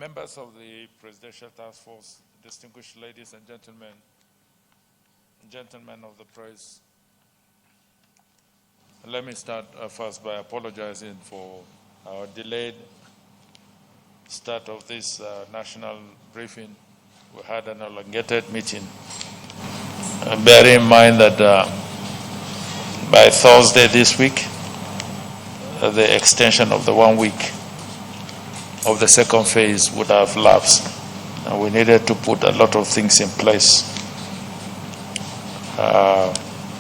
Members of the Presidential Task Force, distinguished ladies and gentlemen of the press, let me start first by apologizing for our delayed start of this national briefing. We had an elongated meeting. Bear in mind that by Thursday this week, the extension of the 1 week of the second phase would have lapsed. And we needed to put a lot of things in place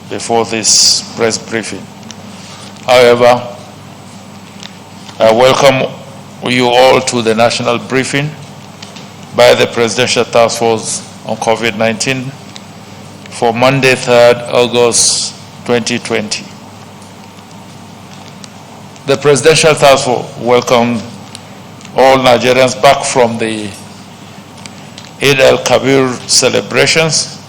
before this press briefing. However, I welcome you all to the national briefing by the Presidential Task Force on COVID-19 for Monday, 3rd August 2020. The Presidential Task Force welcomed all Nigerians back from the Eid al-Kabir celebrations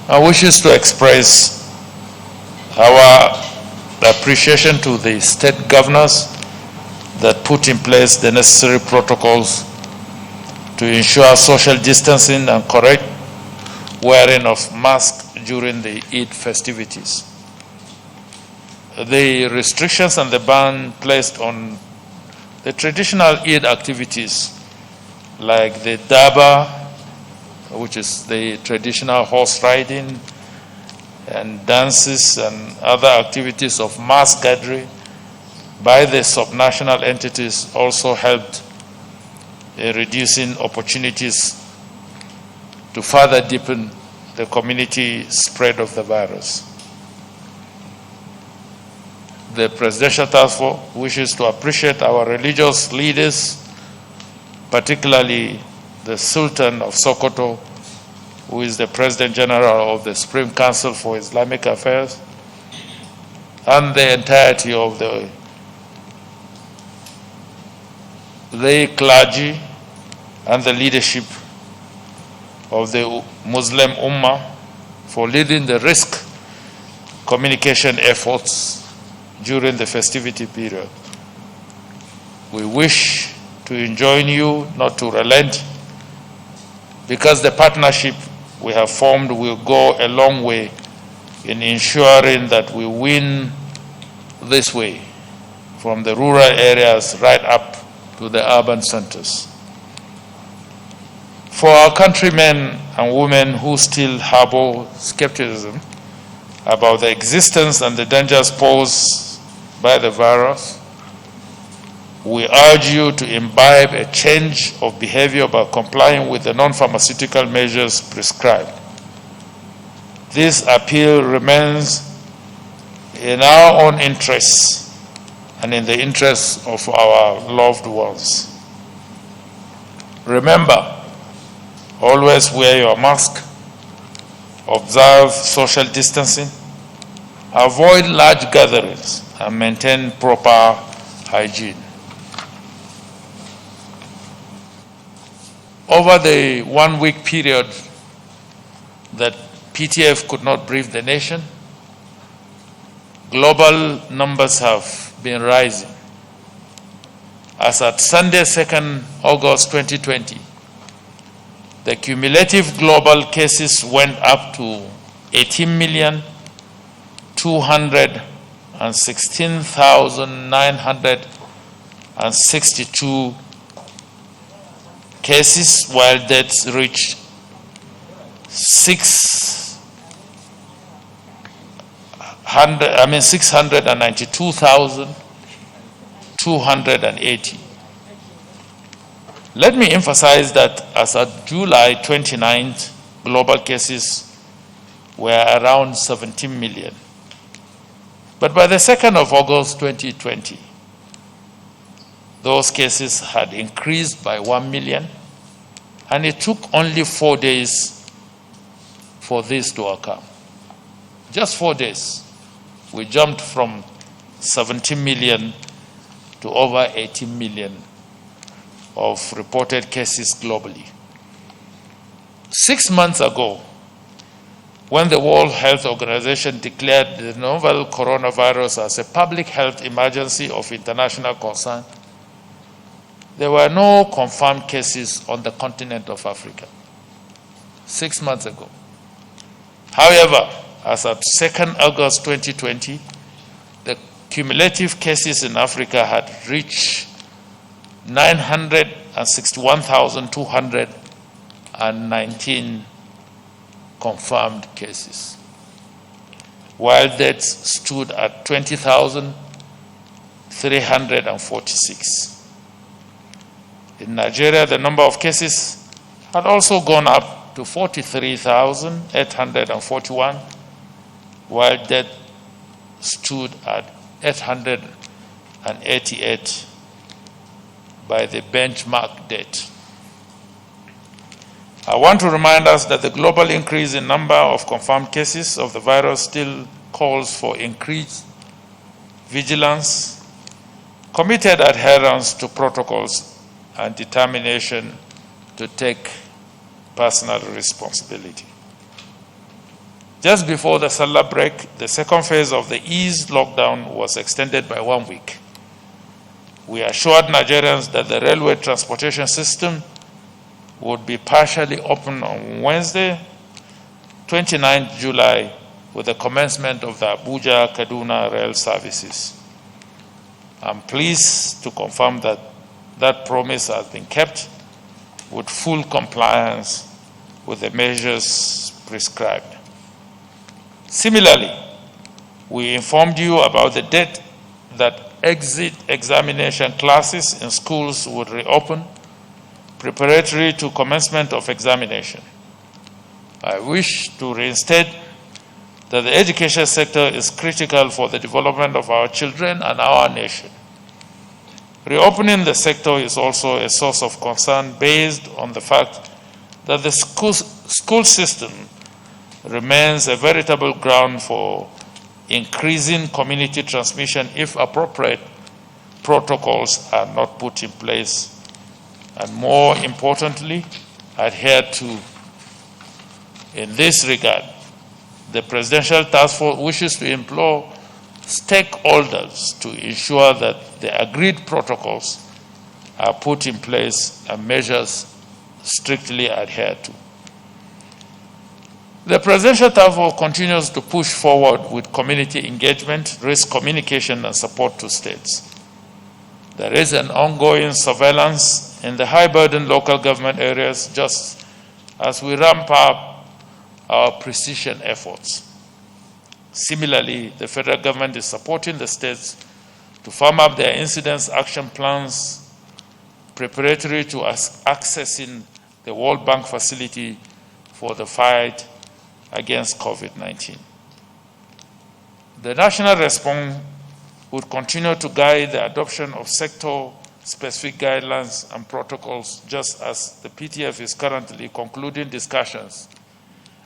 and wishes to express our appreciation to the state governors that put in place the necessary protocols to ensure social distancing and correct wearing of masks during the Eid festivities. The restrictions and the ban placed on the traditional Eid activities like the Daba, which is the traditional horse riding and dances and other activities of mass gathering by the subnational entities also helped in reducing opportunities to further deepen the community spread of the virus. The Presidential Task Force wishes to appreciate our religious leaders, particularly the Sultan of Sokoto, who is the President General of the Supreme Council for Islamic Affairs, and the entirety of the lay clergy and the leadership of the Muslim Ummah for leading the risk communication efforts during the festivity period. We wish to enjoin you not to relent, because the partnership we have formed will go a long way in ensuring that we win this way from the rural areas right up to the urban centers. For our countrymen and women who still harbor skepticism about the existence and the dangers posed by the virus, we urge you to imbibe a change of behavior by complying with the non-pharmaceutical measures prescribed. This appeal remains in our own interests and in the interests of our loved ones. Remember, always wear your mask, observe social distancing, avoid large gatherings, and maintain proper hygiene. Over the 1 week period that PTF could not brief the nation, global numbers have been rising. As at Sunday, 2nd August 2020, the cumulative global cases went up to 18,216,962 cases, while deaths reached 692,280. Let me emphasize that as of July 29th, global cases were around 17 million. But by the 2nd of August 2020, those cases had increased by 1 million, and it took only 4 days for this to occur. Just 4 days, we jumped from 17 million to over 18 million of reported cases globally. 6 months ago, when the World Health Organization declared the novel coronavirus as a public health emergency of international concern, there were no confirmed cases on the continent of Africa 6 months ago. However, as of 2nd August 2020, the cumulative cases in Africa had reached 961,219 confirmed cases, while deaths stood at 20,346. In Nigeria, the number of cases had also gone up to 43,841, while death stood at 888 by the benchmark date. I want to remind us that the global increase in number of confirmed cases of the virus still calls for increased vigilance, committed adherence to protocols, and determination to take personal responsibility. Just before the Salah break, the second phase of the eased lockdown was extended by 1 week. We assured Nigerians that the railway transportation system would be partially open on Wednesday, 29 July, with the commencement of the Abuja-Kaduna rail services. I'm pleased to confirm that that promise has been kept with full compliance with the measures prescribed. Similarly, we informed you about the date that exit examination classes in schools would reopen, preparatory to commencement of examination. I wish to reinstate that the education sector is critical for the development of our children and our nation. Reopening the sector is also a source of concern based on the fact that the school system remains a veritable ground for increasing community transmission if appropriate protocols are not put in place and, more importantly, adhered to. In this regard, the Presidential Task Force wishes to implore stakeholders to ensure that the agreed protocols are put in place and measures strictly adhered to. The Presidential Task Force continues to push forward with community engagement, risk communication, and support to states. There is an ongoing surveillance in the high-burden local government areas just as we ramp up our precision efforts. Similarly, the federal government is supporting the states to firm up their incident action plans preparatory to accessing the World Bank facility for the fight against COVID-19. The national response would continue to guide the adoption of sector-specific guidelines and protocols, just as the PTF is currently concluding discussions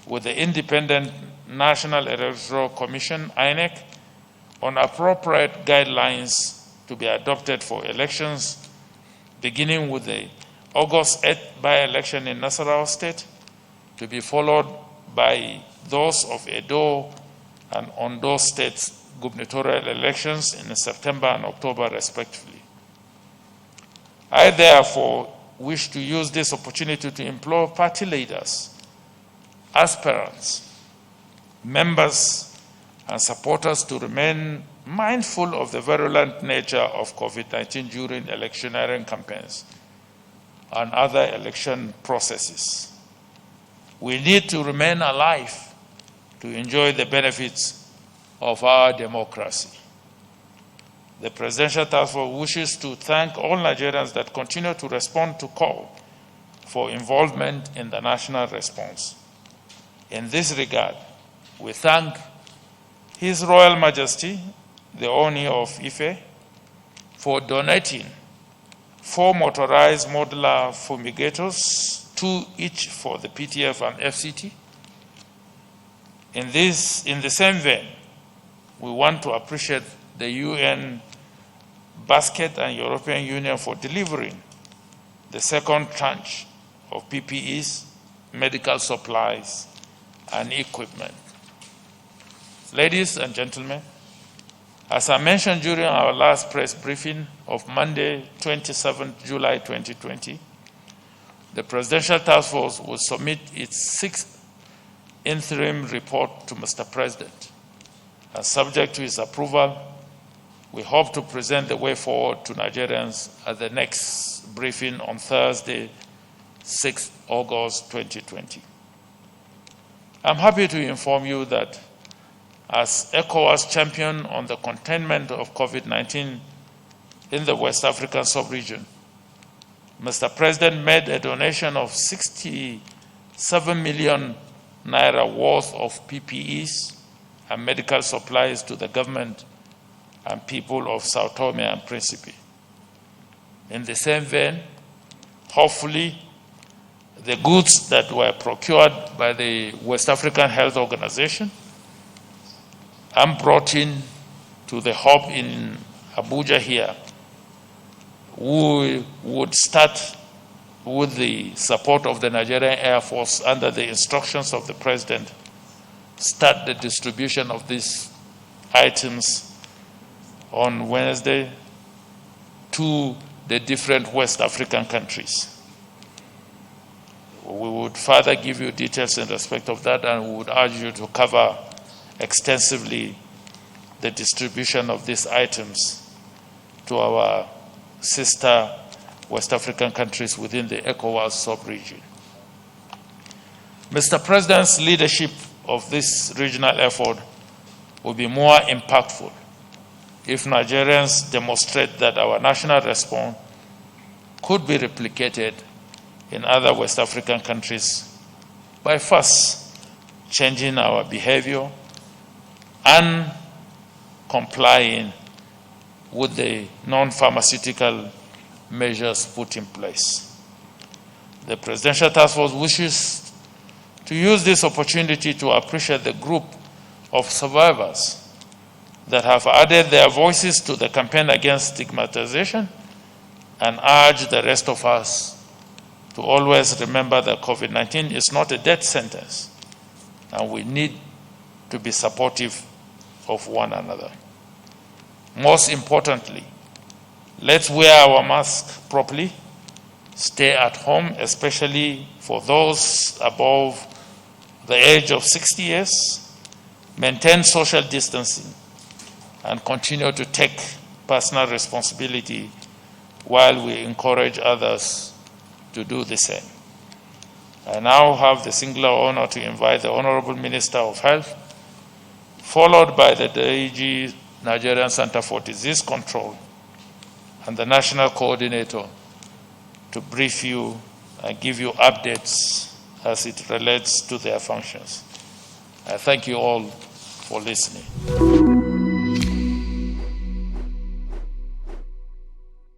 with the Independent National Electoral Commission, INEC, on appropriate guidelines to be adopted for elections, beginning with the August 8th by-election in Nasarawa State, to be followed by those of Edo and Ondo States gubernatorial elections in September and October, respectively. I therefore wish to use this opportunity to implore party leaders, aspirants, members, and supporters to remain mindful of the virulent nature of COVID-19 during electioneering campaigns and other election processes. We need to remain alive to enjoy the benefits of our democracy. The Presidential Task Force wishes to thank all Nigerians that continue to respond to call for involvement in the national response. In this regard, we thank His Royal Majesty, the Oni of Ife, for donating 4 motorized modular fumigators, 2 each for the PTF and FCT. In the same vein, we want to appreciate the UN Basket and European Union for delivering the second tranche of PPEs, medical supplies, and equipment. Ladies and gentlemen, As I mentioned during our last press briefing of Monday, 27 July 2020, the Presidential Task Force will submit its 6th interim report to Mr. President. And subject to his approval, we hope to present the way forward to Nigerians at the next briefing on Thursday, 6 August 2020. I'm happy to inform you that as ECOWAS champion on the containment of COVID-19 in the West African sub-region, Mr. President made a donation of 67 million naira worth of PPEs and medical supplies to the government and people of Sao Tome and Principe. In the same vein, hopefully, the goods that were procured by the West African Health Organization and brought in to the hub in Abuja here, we would start with the support of the Nigerian Air Force under the instructions of the President, start the distribution of these items on Wednesday to the different West African countries. We would further give you details in respect of that, and we would urge you to cover extensively the distribution of these items to our sister West African countries within the ECOWAS sub-region. Mr. President's leadership of this regional effort will be more impactful if Nigerians demonstrate that our national response could be replicated in other West African countries by first changing our behavior and complying with the non-pharmaceutical measures put in place. The Presidential Task Force wishes to use this opportunity to appreciate the group of survivors that have added their voices to the campaign against stigmatization and urge the rest of us to always remember that COVID-19 is not a death sentence, and we need to be supportive of one another. Most importantly, let's wear our mask properly, stay at home, especially for those above the age of 60 years, maintain social distancing, and continue to take personal responsibility while we encourage others to do the same. I now have the singular honor to invite the Honorable Minister of Health, followed by the DIG Nigerian Center for Disease Control and the National Coordinator, to brief you and give you updates as it relates to their functions. I thank you all for listening.